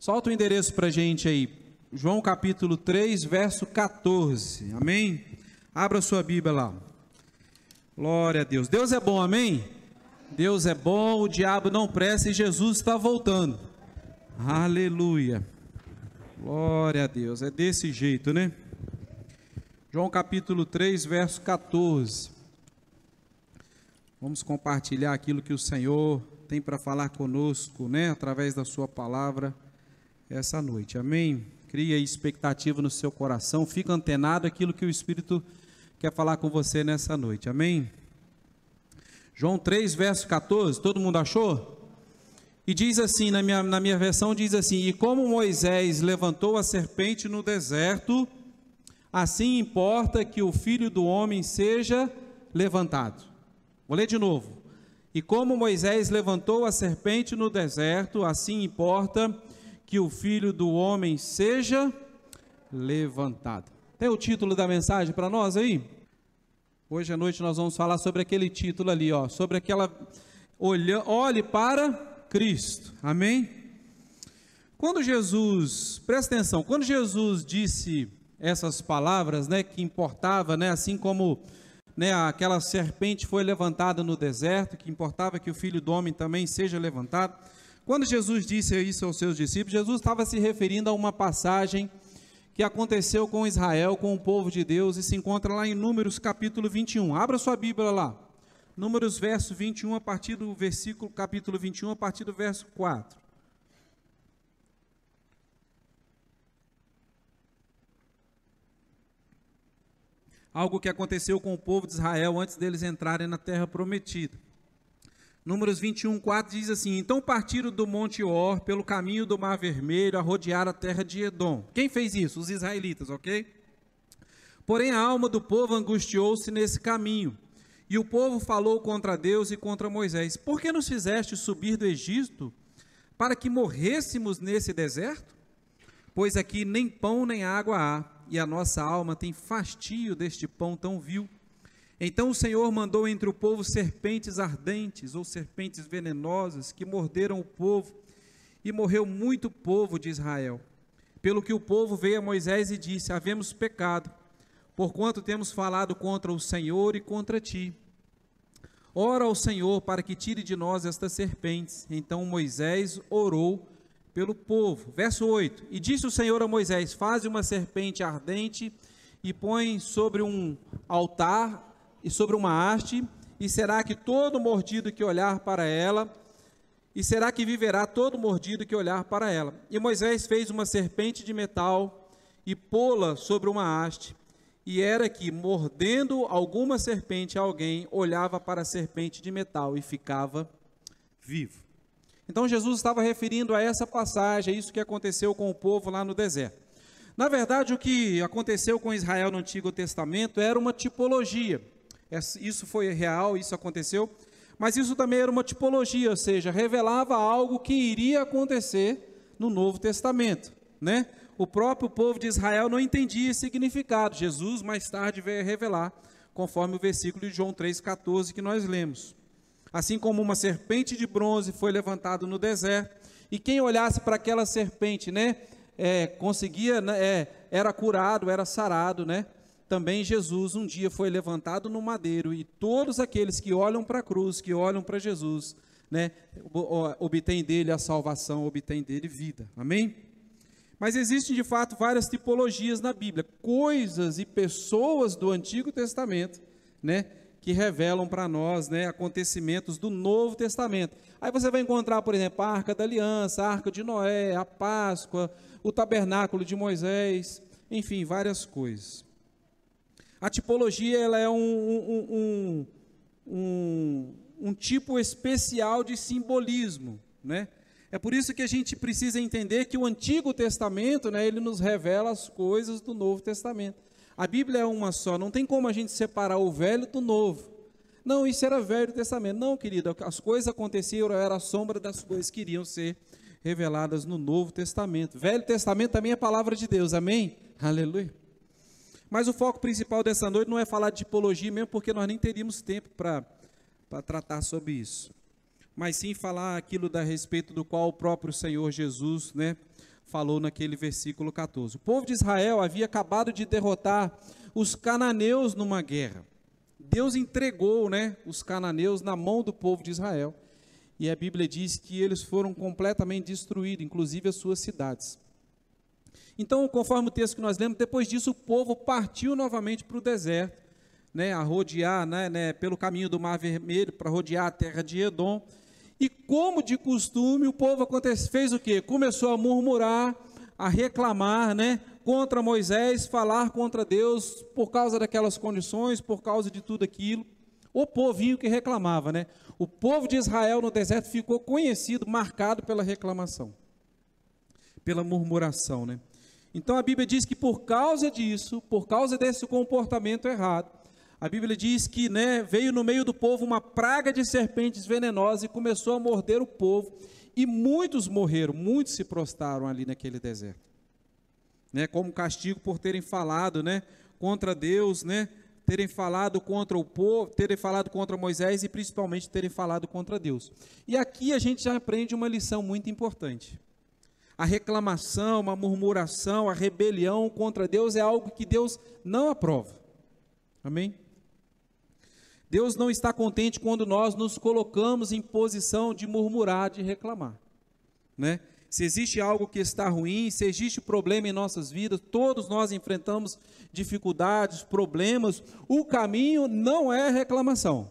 Solta o endereço para a gente aí, João capítulo 3, verso 14, amém? Abra sua Bíblia lá. Glória a Deus. Deus é bom, amém? Deus é bom, o diabo não presta e Jesus está voltando. Aleluia. Glória a Deus, é desse jeito, né? João capítulo 3, verso 14. Vamos compartilhar aquilo que o Senhor tem para falar conosco, né? Através da sua palavra essa noite, amém? Cria expectativa no seu coração, fica antenado aquilo que o Espírito quer falar com você nessa noite, amém? João 3, verso 14, todo mundo achou? E diz assim, na minha versão diz assim: e como Moisés levantou a serpente no deserto, assim importa que o Filho do Homem seja levantado. Vou ler de novo. E como Moisés levantou a serpente no deserto, assim importa que o Filho do Homem seja levantado. Tem o título da mensagem para nós aí? Hoje à noite nós vamos falar sobre aquele título ali, ó, sobre aquela olhe para Cristo, amém? Quando Jesus, presta atenção, quando Jesus disse essas palavras, né, que importava, né, assim como, né, aquela serpente foi levantada no deserto, que importava que o Filho do Homem também seja levantado. Quando Jesus disse isso aos seus discípulos, Jesus estava se referindo a uma passagem que aconteceu com Israel, com o povo de Deus, e se encontra lá em Números capítulo 21. Abra sua Bíblia lá. Números verso 21, a partir do versículo, capítulo 21, a partir do verso 4. Algo que aconteceu com o povo de Israel antes deles entrarem na terra prometida. Números 21, 4 diz assim: então partiram do Monte Or, pelo caminho do Mar Vermelho, a rodear a terra de Edom. Quem fez isso? Os israelitas, ok? Porém a alma do povo angustiou-se nesse caminho, e o povo falou contra Deus e contra Moisés: por que nos fizeste subir do Egito, para que morrêssemos nesse deserto? Pois aqui nem pão nem água há, e a nossa alma tem fastio deste pão tão vil. Então o Senhor mandou entre o povo serpentes ardentes, ou serpentes venenosas, que morderam o povo, e morreu muito povo de Israel. Pelo que o povo veio a Moisés e disse: havemos pecado, porquanto temos falado contra o Senhor e contra ti. Ora ao Senhor para que tire de nós estas serpentes. Então Moisés orou pelo povo. Verso 8: e disse o Senhor a Moisés: faze uma serpente ardente e põe sobre um altar e sobre uma haste, e será que todo mordido que olhar para ela, e será que viverá todo mordido que olhar para ela. E Moisés fez uma serpente de metal e pô-la sobre uma haste, e era que, mordendo alguma serpente, alguém olhava para a serpente de metal e ficava vivo. Então Jesus estava referindo a essa passagem, a isso que aconteceu com o povo lá no deserto. Na verdade, o que aconteceu com Israel no Antigo Testamento era uma tipologia. Isso foi real, isso aconteceu, mas isso também era uma tipologia, ou seja, revelava algo que iria acontecer no Novo Testamento, né? O próprio povo de Israel não entendia esse significado. Jesus mais tarde veio revelar, conforme o versículo de João 3,14 que nós lemos. Assim como uma serpente de bronze foi levantada no deserto, e quem olhasse para aquela serpente, né, conseguia, né, era curado, era sarado, né? Também Jesus um dia foi levantado no madeiro, e todos aqueles que olham para a cruz, que olham para Jesus, né, obtêm dele a salvação, obtêm dele vida, amém? Mas existem de fato várias tipologias na Bíblia, coisas e pessoas do Antigo Testamento, né, que revelam para nós, né, acontecimentos do Novo Testamento. Aí você vai encontrar, por exemplo, a Arca da Aliança, a Arca de Noé, a Páscoa, o Tabernáculo de Moisés, enfim, várias coisas. A tipologia, ela é um tipo especial de simbolismo, né? É por isso que a gente precisa entender que o Antigo Testamento, né, ele nos revela as coisas do Novo Testamento. A Bíblia é uma só, não tem como a gente separar o Velho do Novo. Não, isso era Velho Testamento. Não, querido, as coisas aconteciam, era a sombra das coisas que iriam ser reveladas no Novo Testamento. Velho Testamento também é a palavra de Deus, amém? Aleluia. Mas o foco principal dessa noite não é falar de tipologia mesmo, porque nós nem teríamos tempo para tratar sobre isso. Mas sim falar aquilo a respeito do qual o próprio Senhor Jesus, né, falou naquele versículo 14. O povo de Israel havia acabado de derrotar os cananeus numa guerra. Deus entregou, os cananeus na mão do povo de Israel. E a Bíblia diz que eles foram completamente destruídos, inclusive as suas cidades. Então, conforme o texto que nós lemos, depois disso o povo partiu novamente para o deserto, a rodear, pelo caminho do Mar Vermelho, para rodear a terra de Edom. E como de costume, o povo fez o quê? Começou a murmurar, a reclamar, contra Moisés, falar contra Deus, por causa daquelas condições, por causa de tudo aquilo. O povinho que reclamava, O povo de Israel no deserto ficou conhecido, marcado pela reclamação, pela murmuração, Então a Bíblia diz que por causa disso, por causa desse comportamento errado, a Bíblia diz que veio no meio do povo uma praga de serpentes venenosas e começou a morder o povo, e muitos morreram, muitos se prostraram ali naquele deserto, como castigo por terem falado, contra Deus, terem falado contra o povo, terem falado contra Moisés e principalmente terem falado contra Deus. E aqui a gente já aprende uma lição muito importante. A reclamação, a murmuração, a rebelião contra Deus é algo que Deus não aprova. Amém? Deus não está contente quando nós nos colocamos em posição de murmurar, de reclamar, Se existe algo que está ruim, se existe problema em nossas vidas, todos nós enfrentamos dificuldades, problemas, o caminho não é reclamação,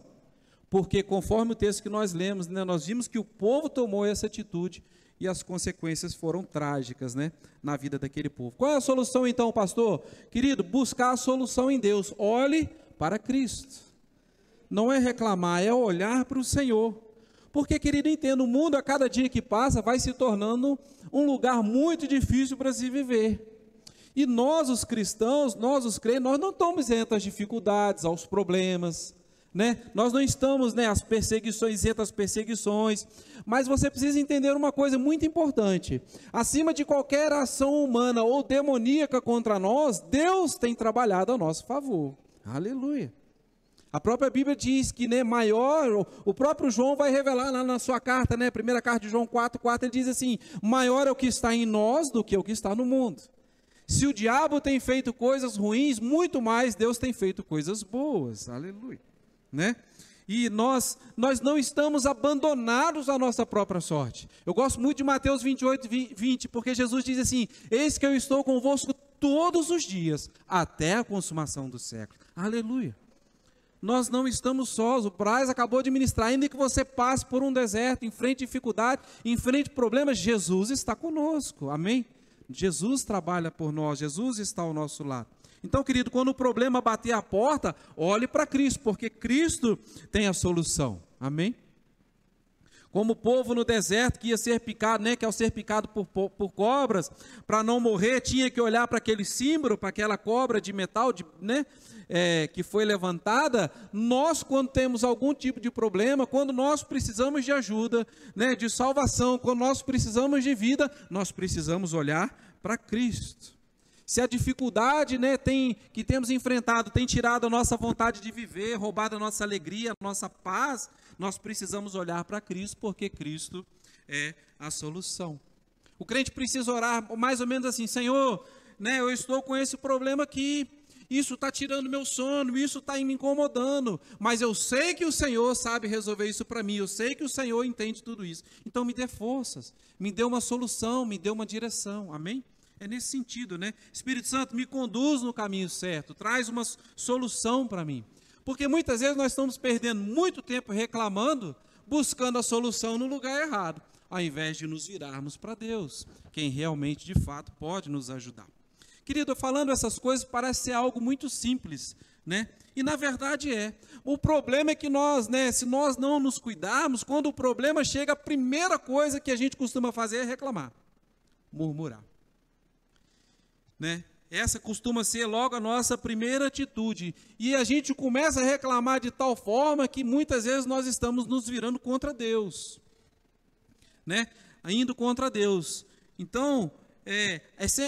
porque conforme o texto que nós lemos, nós vimos que o povo tomou essa atitude e as consequências foram trágicas, na vida daquele povo. Qual é a solução então, pastor? Querido, buscar a solução em Deus. Olhe para Cristo. Não é reclamar, é olhar para o Senhor. Porque, querido, entenda, o mundo a cada dia que passa vai se tornando um lugar muito difícil para se viver. E nós, os cristãos, nós, os crentes, nós não estamos isentos às dificuldades, aos problemas, Nós não estamos, às perseguições, isentos às perseguições. Mas você precisa entender uma coisa muito importante. Acima de qualquer ação humana ou demoníaca contra nós, Deus tem trabalhado a nosso favor. Aleluia. A própria Bíblia diz que maior, o próprio João vai revelar lá na sua carta, primeira carta de João 4:4, ele diz assim: maior é o que está em nós do que o que está no mundo. Se o diabo tem feito coisas ruins, muito mais Deus tem feito coisas boas, aleluia, E nós não estamos abandonados à nossa própria sorte. Eu gosto muito de Mateus 28:20, porque Jesus diz assim: eis que eu estou convosco todos os dias, até a consumação do século, aleluia. Nós não estamos sós, o Braz acabou de ministrar, ainda que você passe por um deserto, enfrente dificuldade, enfrente problemas, Jesus está conosco, amém? Jesus trabalha por nós, Jesus está ao nosso lado. Então, querido, quando o problema bater a porta, olhe para Cristo, porque Cristo tem a solução, amém? Como o povo no deserto que ia ser picado, que ao ser picado por cobras, para não morrer, tinha que olhar para aquele símbolo, para aquela cobra de metal, que foi levantada. Nós, quando temos algum tipo de problema, quando nós precisamos de ajuda, de salvação, quando nós precisamos de vida, nós precisamos olhar para Cristo. Se a dificuldade que temos enfrentado tem tirado a nossa vontade de viver, roubado a nossa alegria, a nossa paz, nós precisamos olhar para Cristo, porque Cristo é a solução. O crente precisa orar mais ou menos assim: Senhor, eu estou com esse problema aqui, isso está tirando meu sono, isso está me incomodando, mas eu sei que o Senhor sabe resolver isso para mim, eu sei que o Senhor entende tudo isso, então me dê forças, me dê uma solução, me dê uma direção, amém? É nesse sentido, Espírito Santo, me conduz no caminho certo, traz uma solução para mim, porque muitas vezes nós estamos perdendo muito tempo reclamando, buscando a solução no lugar errado, ao invés de nos virarmos para Deus, quem realmente, de fato, pode nos ajudar. Querido, falando essas coisas parece ser algo muito simples, E na verdade é. O problema é que nós, se nós não nos cuidarmos, quando o problema chega, a primeira coisa que a gente costuma fazer é reclamar, murmurar. Essa costuma ser logo a nossa primeira atitude. E a gente começa a reclamar de tal forma que muitas vezes nós estamos nos virando contra Deus. Indo contra Deus. Então,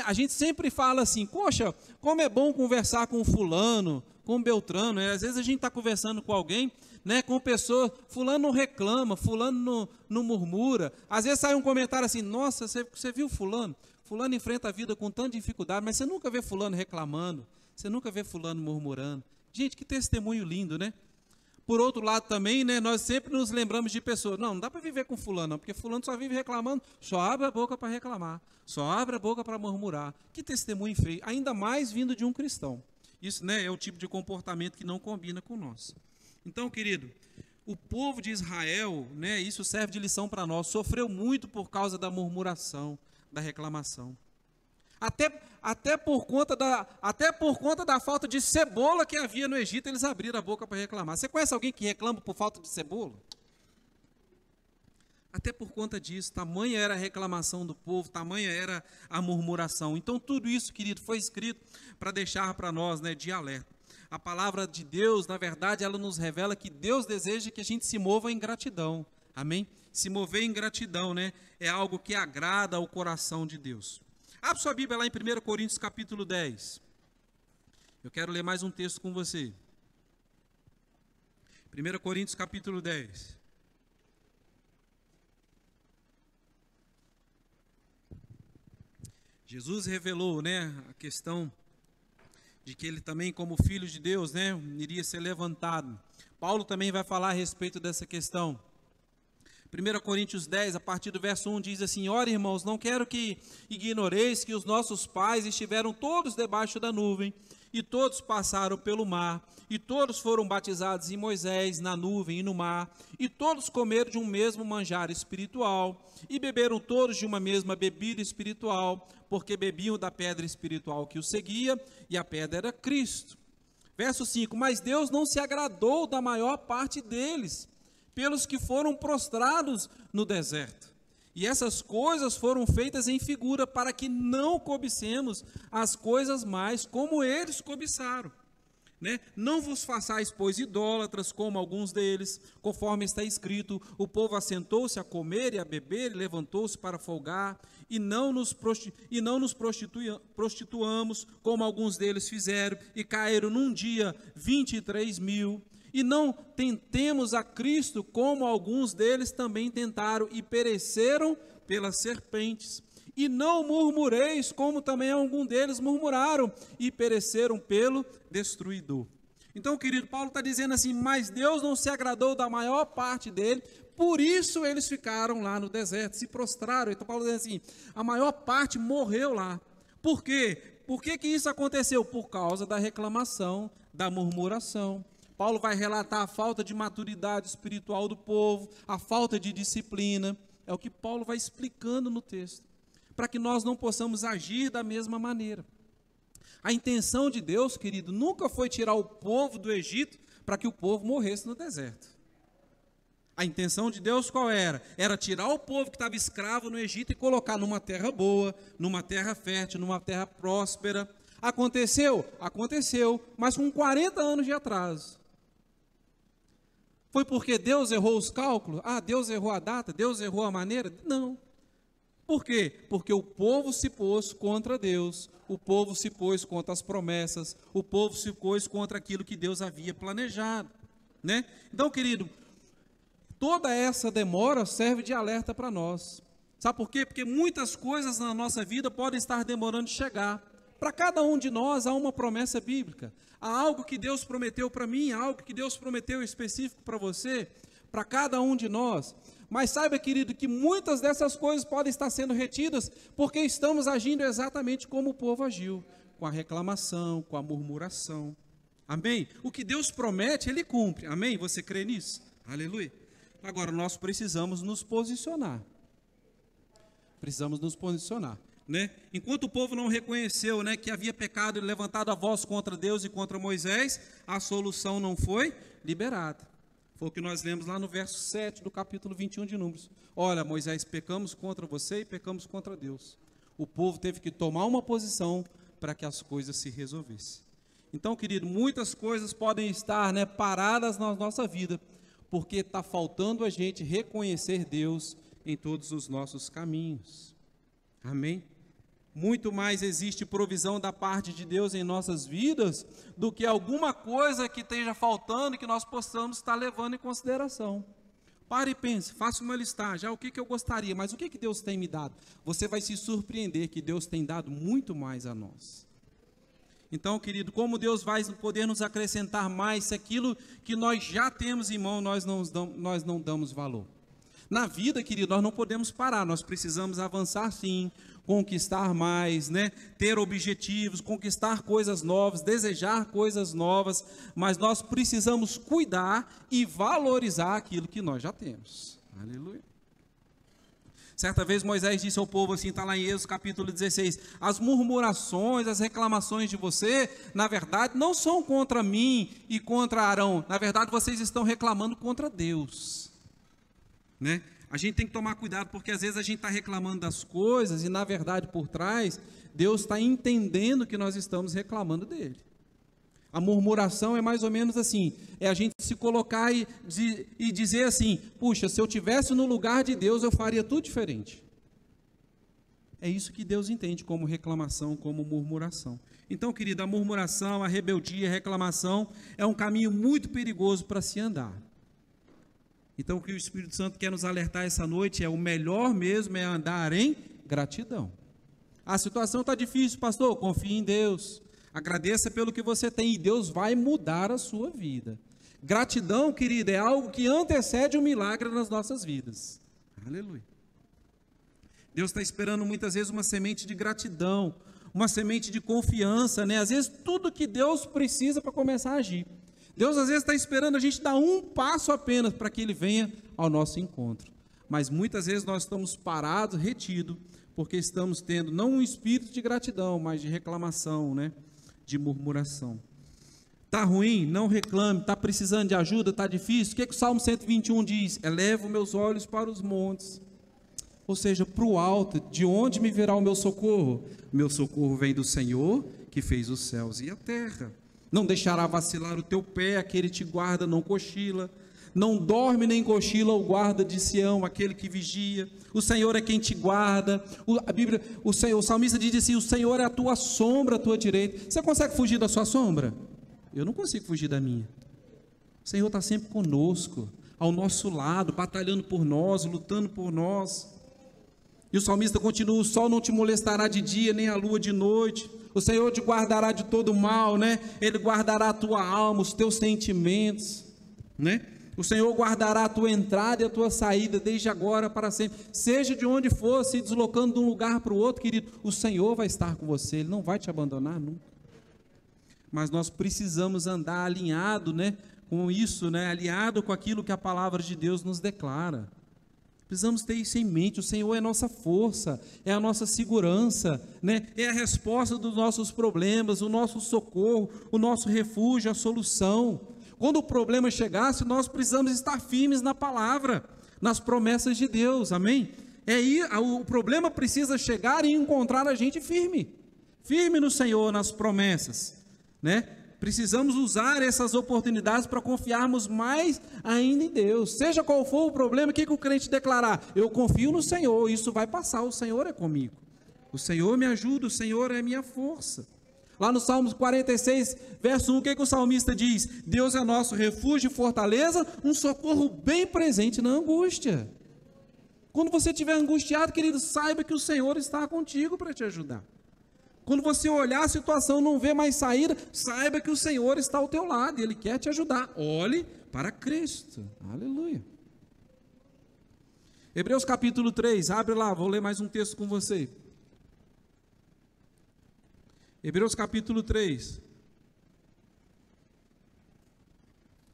a gente sempre fala assim: poxa, como é bom conversar com fulano, com Beltrano. Às vezes a gente está conversando com alguém, com pessoa, fulano não reclama, fulano não murmura. Às vezes sai um comentário assim: nossa, você viu fulano? fulano enfrenta a vida com tanta dificuldade, mas você nunca vê fulano reclamando, você nunca vê fulano murmurando. Gente, que testemunho lindo, né? Por outro lado também, né, nós sempre nos lembramos de pessoas, não dá para viver com fulano, não, porque fulano só vive reclamando, só abre a boca para reclamar, só abre a boca para murmurar. Que testemunho feio, ainda mais vindo de um cristão. Isso, né, é o tipo de comportamento que não combina com nós. Então, querido, o povo de Israel, né, isso serve de lição para nós, sofreu muito por causa da murmuração, da reclamação. Até por conta da falta de cebola que havia no Egito, eles abriram a boca para reclamar. Você conhece alguém que reclama por falta de cebola? Até por conta disso, tamanha era a reclamação do povo, tamanha era a murmuração. Então, tudo isso, querido, foi escrito para deixar para nós, né, de alerta. A palavra de Deus, na verdade, ela nos revela que Deus deseja que a gente se mova em gratidão. Amém? Se mover em gratidão, né, é algo que agrada ao coração de Deus. Abre sua Bíblia lá em 1 Coríntios capítulo 10. Eu quero ler mais um texto com você. 1 Coríntios capítulo 10. Jesus revelou, né, a questão de que ele também, como filho de Deus, né, iria ser levantado. Paulo também vai falar a respeito dessa questão. 1 Coríntios 10, a partir do verso 1, diz assim: ora, irmãos, não quero que ignoreis que os nossos pais estiveram todos debaixo da nuvem, e todos passaram pelo mar, e todos foram batizados em Moisés, na nuvem e no mar, e todos comeram de um mesmo manjar espiritual, e beberam todos de uma mesma bebida espiritual, porque bebiam da pedra espiritual que os seguia, e a pedra era Cristo. Verso 5, mas Deus não se agradou da maior parte deles, pelos que foram prostrados no deserto. E essas coisas foram feitas em figura, para que não cobicemos as coisas mais como eles cobiçaram. Né? Não vos façais, pois, idólatras, como alguns deles, conforme está escrito: o povo assentou-se a comer e a beber, e levantou-se para folgar, e não nos prostituamos, como alguns deles fizeram, e caíram num dia 23.000. E não tentemos a Cristo, como alguns deles também tentaram, e pereceram pelas serpentes. E não murmureis, como também alguns deles murmuraram, e pereceram pelo destruidor. Então, querido, Paulo está dizendo assim: mas Deus não se agradou da maior parte dele, por isso eles ficaram lá no deserto, se prostraram. Então, Paulo diz assim: a maior parte morreu lá. Por quê? Por que isso aconteceu? Por causa da reclamação, da murmuração. Paulo vai relatar a falta de maturidade espiritual do povo, a falta de disciplina. É o que Paulo vai explicando no texto, para que nós não possamos agir da mesma maneira. A intenção de Deus, querido, nunca foi tirar o povo do Egito para que o povo morresse no deserto. A intenção de Deus qual era? Era tirar o povo que estava escravo no Egito e colocar numa terra boa, numa terra fértil, numa terra próspera. Aconteceu? Aconteceu, mas com 40 anos de atraso. Foi porque Deus errou os cálculos? Deus errou a data? Deus errou a maneira? Não. Por quê? Porque o povo se pôs contra Deus, o povo se pôs contra as promessas, o povo se pôs contra aquilo que Deus havia planejado, né? Então, querido, toda essa demora serve de alerta para nós. Sabe por quê? Porque muitas coisas na nossa vida podem estar demorando de chegar. Para cada um de nós há uma promessa bíblica, há algo que Deus prometeu para mim, há algo que Deus prometeu específico para você, para cada um de nós. Mas saiba, querido, que muitas dessas coisas podem estar sendo retidas porque estamos agindo exatamente como o povo agiu, com a reclamação, com a murmuração. Amém? O que Deus promete, Ele cumpre. Amém? Você crê nisso? Aleluia. Agora, nós precisamos nos posicionar. Precisamos nos posicionar. Né? Enquanto o povo não reconheceu, né, que havia pecado e levantado a voz contra Deus e contra Moisés, a solução não foi liberada. Foi o que nós lemos lá no verso 7 do capítulo 21 de Números. Olha, Moisés, pecamos contra você e pecamos contra Deus. O povo teve que tomar uma posição para que as coisas se resolvessem. Então, querido, muitas coisas podem estar, né, paradas na nossa vida, porque está faltando a gente reconhecer Deus em todos os nossos caminhos. Amém? Muito mais existe provisão da parte de Deus em nossas vidas do que alguma coisa que esteja faltando e que nós possamos estar levando em consideração. Pare e pense, faça uma listagem, o que eu gostaria, mas o que Deus tem me dado? Você vai se surpreender que Deus tem dado muito mais a nós. Então, querido, como Deus vai poder nos acrescentar mais se aquilo que nós já temos em mão, nós não damos valor? Na vida, querido, nós não podemos parar, nós precisamos avançar sim, conquistar mais, né? Ter objetivos, conquistar coisas novas, desejar coisas novas, mas nós precisamos cuidar e valorizar aquilo que nós já temos. Aleluia. Certa vez Moisés disse ao povo assim, está lá em Êxodo capítulo 16, as murmurações, as reclamações de você, na verdade, não são contra mim e contra Arão, na verdade vocês estão reclamando contra Deus, né? A gente tem que tomar cuidado, porque às vezes a gente está reclamando das coisas, e na verdade por trás, Deus está entendendo que nós estamos reclamando dele. A murmuração é mais ou menos assim, é a gente se colocar e dizer assim, puxa, se eu estivesse no lugar de Deus, eu faria tudo diferente. É isso que Deus entende como reclamação, como murmuração. Então, querido, a murmuração, a rebeldia, a reclamação, é um caminho muito perigoso para se andar. Então, o que o Espírito Santo quer nos alertar essa noite é o melhor mesmo é andar em gratidão. A situação está difícil, pastor, confie em Deus. Agradeça pelo que você tem e Deus vai mudar a sua vida. Gratidão, querida, é algo que antecede o milagre nas nossas vidas. Aleluia. Deus está esperando muitas vezes uma semente de gratidão, uma semente de confiança, né? Às vezes tudo que Deus precisa para começar a agir. Deus às vezes está esperando a gente dar um passo apenas para que Ele venha ao nosso encontro. Mas muitas vezes nós estamos parados, retidos, porque estamos tendo não um espírito de gratidão, mas de reclamação, né? De murmuração. Está ruim? Não reclame. Está precisando de ajuda? Está difícil? O que o Salmo 121 diz? Elevo meus olhos para os montes, ou seja, para o alto. De onde me virá o meu socorro? Meu socorro vem do Senhor, que fez os céus e a terra. Não deixará vacilar o teu pé, aquele que te guarda não cochila. Não dorme nem cochila o guarda de Sião, aquele que vigia. O Senhor é quem te guarda. O salmista diz assim, o Senhor é a tua sombra, a tua direita. Você consegue fugir da sua sombra? Eu não consigo fugir da minha. O Senhor está sempre conosco, ao nosso lado, batalhando por nós, lutando por nós. E o salmista continua, o sol não te molestará de dia, nem a lua de noite. O Senhor te guardará de todo mal, né? Ele guardará a tua alma, os teus sentimentos, né? O Senhor guardará a tua entrada e a tua saída, desde agora para sempre. Seja de onde for, se deslocando de um lugar para o outro, querido, o Senhor vai estar com você, Ele não vai te abandonar nunca. Mas nós precisamos andar alinhado, né, com isso, né, alinhado com aquilo que a palavra de Deus nos declara. Precisamos ter isso em mente, o Senhor é a nossa força, é a nossa segurança, né, é a resposta dos nossos problemas, o nosso socorro, o nosso refúgio, a solução. Quando o problema chegasse, nós precisamos estar firmes na palavra, nas promessas de Deus, amém? O problema precisa chegar e encontrar a gente firme no Senhor, nas promessas, né? Precisamos usar essas oportunidades para confiarmos mais ainda em Deus. Seja qual for o problema, o que o crente declarar? Eu confio no Senhor, isso vai passar, o Senhor é comigo. O Senhor me ajuda, o Senhor é minha força. Lá no Salmos 46, verso 1, o que o salmista diz? Deus é nosso refúgio e fortaleza, um socorro bem presente na angústia. Quando você estiver angustiado, querido, saiba que o Senhor está contigo para te ajudar. Quando você olhar a situação e não vê mais saída, saiba que o Senhor está ao teu lado e Ele quer te ajudar. Olhe para Cristo. Aleluia. Hebreus capítulo 3, abre lá, vou ler mais um texto com você. Hebreus capítulo 3.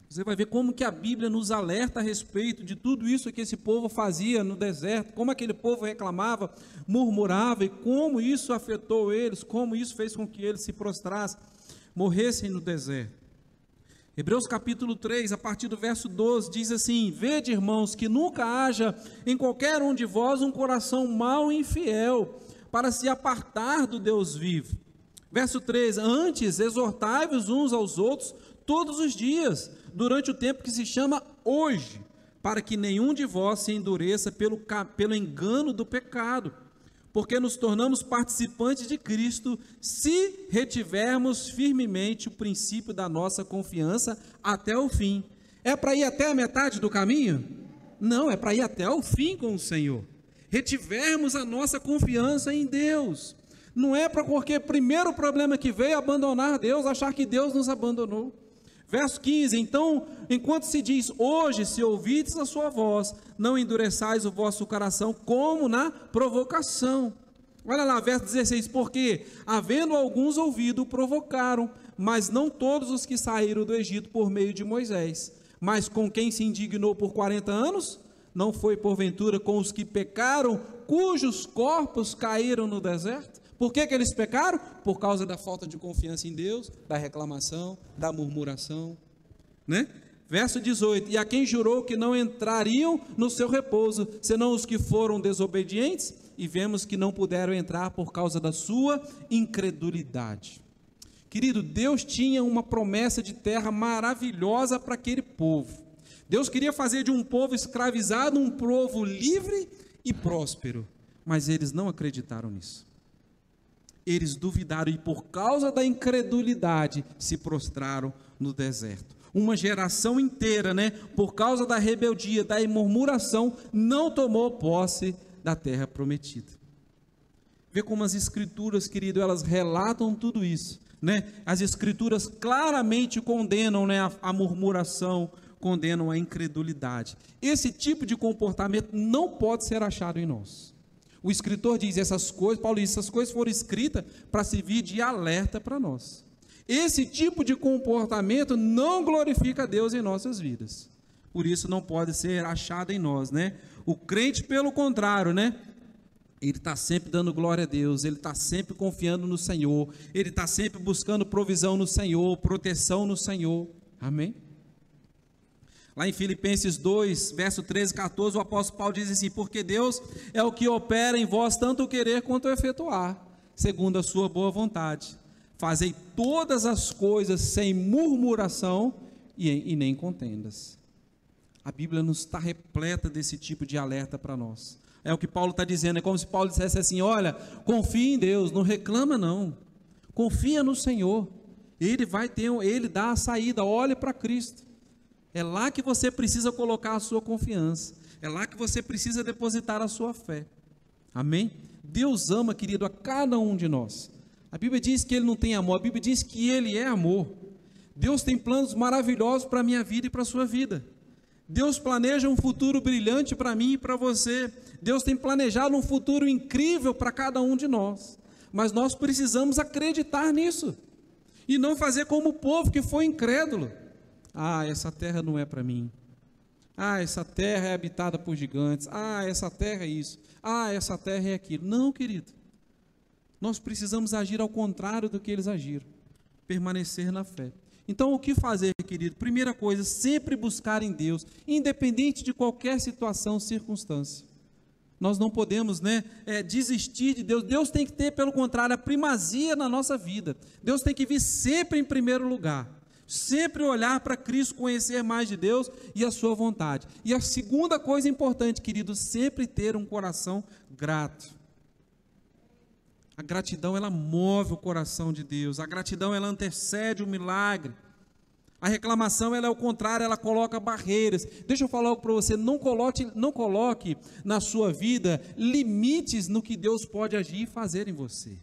Você vai ver como que a Bíblia nos alerta a respeito de tudo isso que esse povo fazia no deserto, como aquele povo reclamava, murmurava, e como isso afetou eles, como isso fez com que eles se prostrassem, morressem no deserto. Hebreus capítulo 3, a partir do verso 12, diz assim: vede, irmãos, que nunca haja em qualquer um de vós um coração mau e infiel, para se apartar do Deus vivo. Verso 13, antes exortai-vos uns aos outros todos os dias, durante o tempo que se chama hoje, para que nenhum de vós se endureça pelo engano do pecado, porque nos tornamos participantes de Cristo, se retivermos firmemente o princípio da nossa confiança até o fim. É para ir até a metade do caminho? Não, é para ir até o fim com o Senhor. Retivermos a nossa confiança em Deus. Não é para porque primeiro problema que veio abandonar Deus, achar que Deus nos abandonou. Verso 15, então, enquanto se diz, hoje se ouvides a sua voz, não endureçais o vosso coração como na provocação. Olha lá, verso 16, porque havendo alguns ouvido, provocaram, mas não todos os que saíram do Egito por meio de Moisés. Mas com quem se indignou por 40 anos? Não foi porventura com os que pecaram, cujos corpos caíram no deserto? Por que eles pecaram? Por causa da falta de confiança em Deus, da reclamação, da murmuração, né? Verso 18, e a quem jurou que não entrariam no seu repouso, senão os que foram desobedientes, e vemos que não puderam entrar por causa da sua incredulidade. Querido, Deus tinha uma promessa de terra maravilhosa para aquele povo. Deus queria fazer de um povo escravizado um povo livre e próspero, mas eles não acreditaram nisso. Eles duvidaram e por causa da incredulidade se prostraram no deserto. Uma geração inteira, né, por causa da rebeldia, da murmuração, não tomou posse da terra prometida. Vê como as escrituras, querido, elas relatam tudo isso, né? As escrituras claramente condenam, né, a murmuração, condenam a incredulidade. Esse tipo de comportamento não pode ser achado em nós. O escritor diz essas coisas, Paulo diz, essas coisas foram escritas para servir de alerta para nós. Esse tipo de comportamento não glorifica a Deus em nossas vidas. Por isso não pode ser achado em nós, né? O crente, pelo contrário, né? Ele está sempre dando glória a Deus, ele está sempre confiando no Senhor, ele está sempre buscando provisão no Senhor, proteção no Senhor. Amém? Lá em Filipenses 2, verso 13 e 14, o apóstolo Paulo diz assim, porque Deus é o que opera em vós tanto o querer quanto o efetuar, segundo a sua boa vontade. Fazei todas as coisas sem murmuração e nem contendas. A Bíblia nos está repleta desse tipo de alerta para nós. É o que Paulo está dizendo, é como se Paulo dissesse assim, olha, confia em Deus, não reclama não, confia no Senhor, Ele dá a saída, olhe para Cristo. É lá que você precisa colocar a sua confiança, é lá que você precisa depositar a sua fé. Amém? Deus ama, querido, a cada um de nós. A Bíblia diz que Ele não tem amor, a Bíblia diz que Ele é amor. Deus tem planos maravilhosos para a minha vida e para a sua vida. Deus planeja um futuro brilhante para mim e para você. Deus tem planejado um futuro incrível para cada um de nós. Mas nós precisamos acreditar nisso. E não fazer como o povo que foi incrédulo. Ah, essa terra não é para mim. Ah, essa terra é habitada por gigantes. Ah, essa terra é isso. Ah, essa terra é aquilo. Não, querido. Nós precisamos agir ao contrário do que eles agiram. Permanecer na fé. Então, o que fazer, querido? Primeira coisa, sempre buscar em Deus, independente de qualquer situação, circunstância. Nós não podemos, desistir de Deus. Deus tem que ter, pelo contrário, a primazia na nossa vida. Deus tem que vir sempre em primeiro lugar. Sempre olhar para Cristo, conhecer mais de Deus e a sua vontade. E a segunda coisa importante, querido, sempre ter um coração grato. A gratidão, ela move o coração de Deus. A gratidão, ela antecede o milagre. A reclamação, ela é o contrário, ela coloca barreiras. Deixa eu falar algo para você, não coloque na sua vida limites no que Deus pode agir e fazer em você.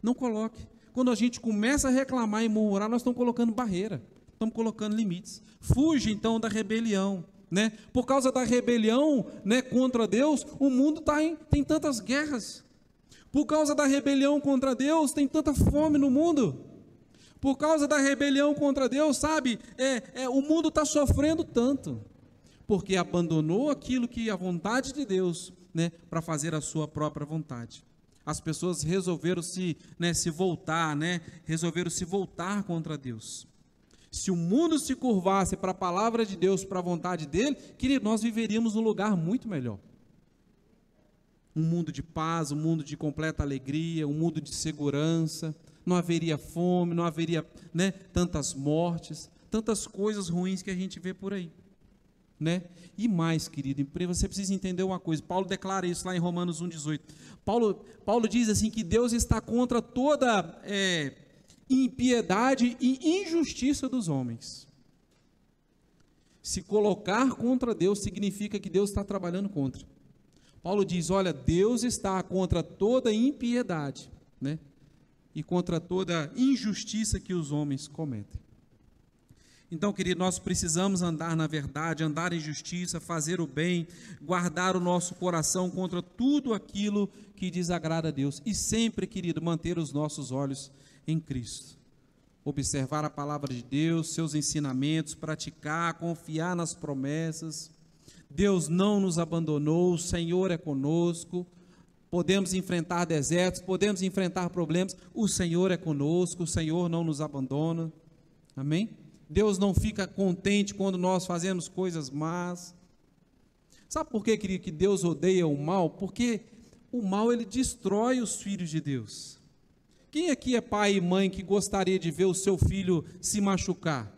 Não coloque. Quando a gente começa a reclamar e murmurar, nós estamos colocando barreira, estamos colocando limites. Fuja então da rebelião, né? Por causa da rebelião, né, contra Deus, o mundo tem tantas guerras. Por causa da rebelião contra Deus, tem tanta fome no mundo. Por causa da rebelião contra Deus, sabe, o mundo está sofrendo tanto, porque abandonou aquilo que a vontade de Deus, né, para fazer a sua própria vontade. As pessoas resolveram se voltar, resolveram se voltar contra Deus. Se o mundo se curvasse para a palavra de Deus, para a vontade dele, querido, nós viveríamos num lugar muito melhor. Um mundo de paz, um mundo de completa alegria, um mundo de segurança, não haveria fome, não haveria, tantas mortes, tantas coisas ruins que a gente vê por aí. E mais, querido, você precisa entender uma coisa, Paulo declara isso lá em Romanos 1,18, Paulo diz assim, que Deus está contra toda impiedade e injustiça dos homens. Se colocar contra Deus significa que Deus está trabalhando contra. Paulo diz, olha, Deus está contra toda impiedade, né? E contra toda injustiça que os homens cometem. Então, querido, nós precisamos andar na verdade, andar em justiça, fazer o bem, guardar o nosso coração contra tudo aquilo que desagrada a Deus. E sempre, querido, manter os nossos olhos em Cristo. Observar a palavra de Deus, seus ensinamentos, praticar, confiar nas promessas. Deus não nos abandonou, o Senhor é conosco. Podemos enfrentar desertos, podemos enfrentar problemas, o Senhor é conosco, o Senhor não nos abandona. Amém? Deus não fica contente quando nós fazemos coisas más. Sabe por quê, querido, que Deus odeia o mal? Porque o mal, ele destrói os filhos de Deus. Quem aqui é pai e mãe que gostaria de ver o seu filho se machucar?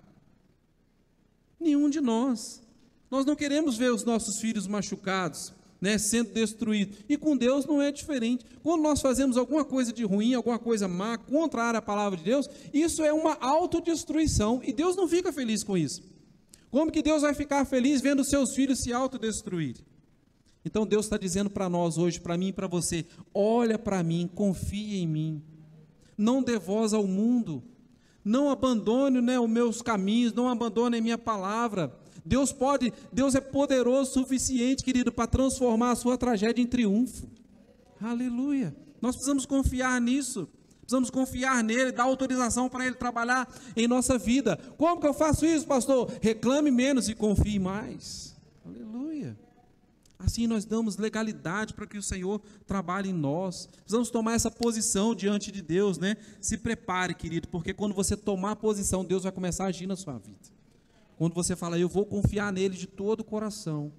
Nenhum de nós. Nós não queremos ver os nossos filhos machucados, né, sendo destruídos. E com Deus não é diferente. Quando nós fazemos alguma coisa de ruim, alguma coisa má, contrária à palavra de Deus, isso é uma autodestruição, e Deus não fica feliz com isso. Como que Deus vai ficar feliz vendo seus filhos se autodestruírem? Então Deus está dizendo para nós hoje, para mim e para você, olha para mim, confia em mim, não dê voz ao mundo, não abandone, né, os meus caminhos, não abandone a minha palavra. Deus é poderoso o suficiente, querido, para transformar a sua tragédia em triunfo. Aleluia. Nós precisamos confiar nisso. Precisamos confiar nele, dar autorização para ele trabalhar em nossa vida. Como que eu faço isso, pastor? Reclame menos e confie mais. Aleluia. Assim nós damos legalidade para que o Senhor trabalhe em nós. Precisamos tomar essa posição diante de Deus, né? Se prepare, querido, porque quando você tomar a posição, Deus vai começar a agir na sua vida. Quando você fala, eu vou confiar nele de todo o coração,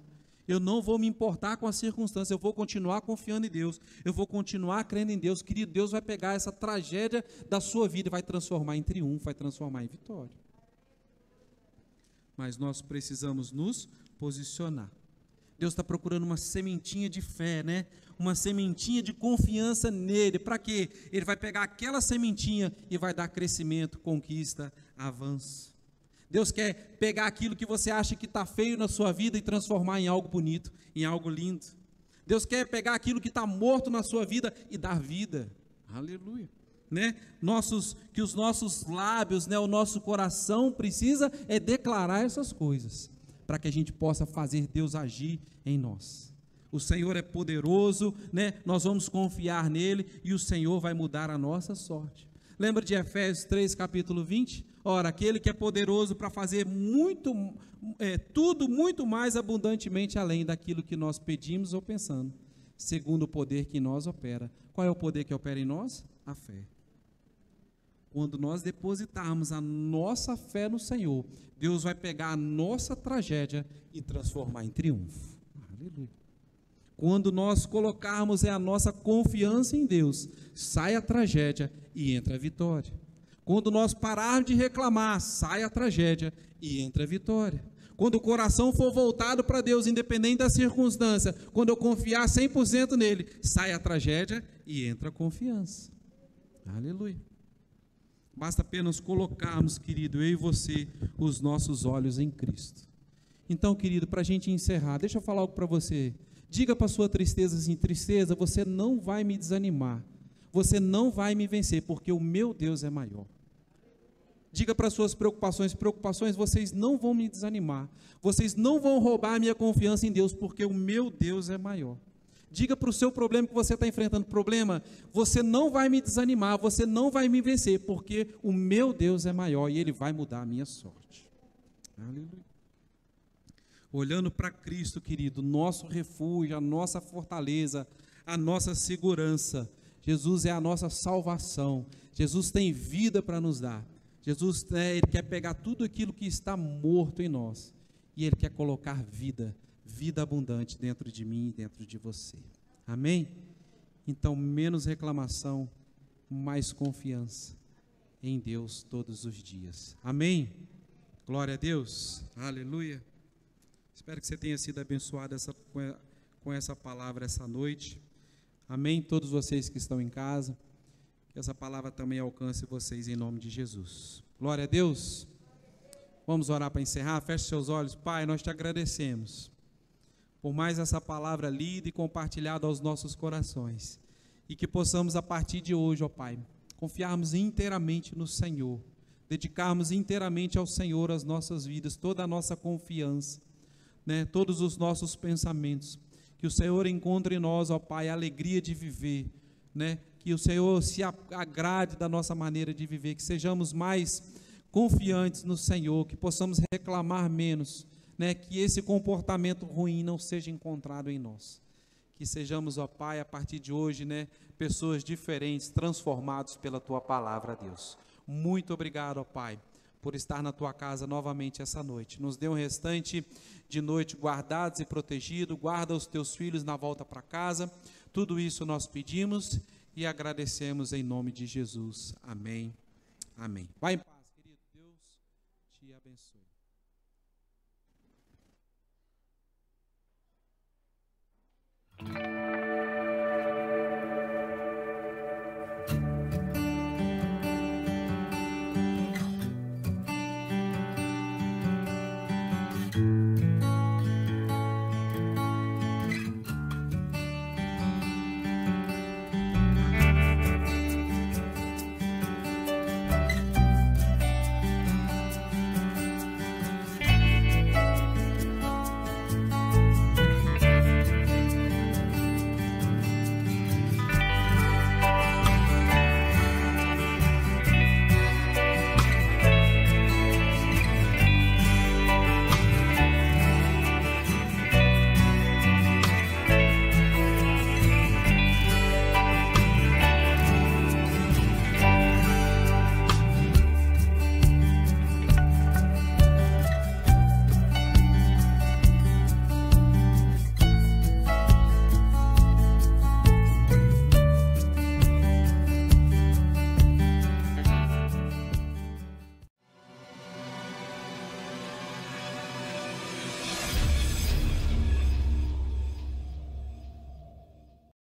eu não vou me importar com as circunstâncias, eu vou continuar confiando em Deus, eu vou continuar crendo em Deus, querido, Deus vai pegar essa tragédia da sua vida e vai transformar em triunfo, vai transformar em vitória. Mas nós precisamos nos posicionar. Deus está procurando uma sementinha de fé, né? Uma sementinha de confiança nele. Para quê? Ele vai pegar aquela sementinha e vai dar crescimento, conquista, avanço. Deus quer pegar aquilo que você acha que está feio na sua vida e transformar em algo bonito, em algo lindo. Deus quer pegar aquilo que está morto na sua vida e dar vida. Aleluia. Né? Que os nossos lábios, né, o nosso coração precisa declarar essas coisas, para que a gente possa fazer Deus agir em nós. O Senhor é poderoso, né? Nós vamos confiar nele e o Senhor vai mudar a nossa sorte. Lembra de Efésios 3, capítulo 20? Ora, aquele que é poderoso para fazer tudo muito mais abundantemente além daquilo que nós pedimos ou pensamos, segundo o poder que em nós opera. Qual é o poder que opera em nós? A fé. Quando nós depositarmos a nossa fé no Senhor, Deus vai pegar a nossa tragédia e transformar em triunfo. Aleluia. Quando nós colocarmos a nossa confiança em Deus, sai a tragédia e entra a vitória. Quando nós pararmos de reclamar, sai a tragédia e entra a vitória. Quando o coração for voltado para Deus, independente da circunstância, quando eu confiar 100% nele, sai a tragédia e entra a confiança. Aleluia. Basta apenas colocarmos, querido, eu e você, os nossos olhos em Cristo. Então, querido, para a gente encerrar, deixa eu falar algo para você. Diga para a sua tristeza assim, tristeza, você não vai me desanimar, você não vai me vencer, porque o meu Deus é maior. Diga para as suas preocupações, vocês não vão me desanimar, vocês não vão roubar a minha confiança em Deus, porque o meu Deus é maior. Diga para o seu problema que você está enfrentando, você não vai me desanimar, você não vai me vencer, porque o meu Deus é maior e Ele vai mudar a minha sorte. Aleluia. Olhando para Cristo, querido, nosso refúgio, a nossa fortaleza, a nossa segurança. Jesus é a nossa salvação. Jesus tem vida para nos dar. Jesus, Ele quer pegar tudo aquilo que está morto em nós e Ele quer colocar vida abundante dentro de mim e dentro de você. Amém? Então, menos reclamação, mais confiança em Deus todos os dias. Amém? Glória a Deus. Aleluia. Espero que você tenha sido abençoado com essa palavra essa noite. Amém? Todos vocês que estão em casa, que essa palavra também alcance vocês em nome de Jesus. Glória a Deus. Vamos orar para encerrar? Feche seus olhos. Pai, nós te agradecemos por mais essa palavra lida e compartilhada aos nossos corações. E que possamos, a partir de hoje, ó Pai, confiarmos inteiramente no Senhor, dedicarmos inteiramente ao Senhor as nossas vidas, toda a nossa confiança, né, todos os nossos pensamentos. Que o Senhor encontre em nós, ó Pai, a alegria de viver, né, que o Senhor se agrade da nossa maneira de viver, que sejamos mais confiantes no Senhor, que possamos reclamar menos, né, que esse comportamento ruim não seja encontrado em nós. Que sejamos, ó Pai, a partir de hoje, né, pessoas diferentes, transformados pela Tua palavra, Deus. Muito obrigado, ó Pai, por estar na Tua casa novamente essa noite. Nos dê um restante de noite guardados e protegidos. Guarda os Teus filhos na volta para casa. Tudo isso nós pedimos e agradecemos em nome de Jesus. Amém. Amém. Vai em paz.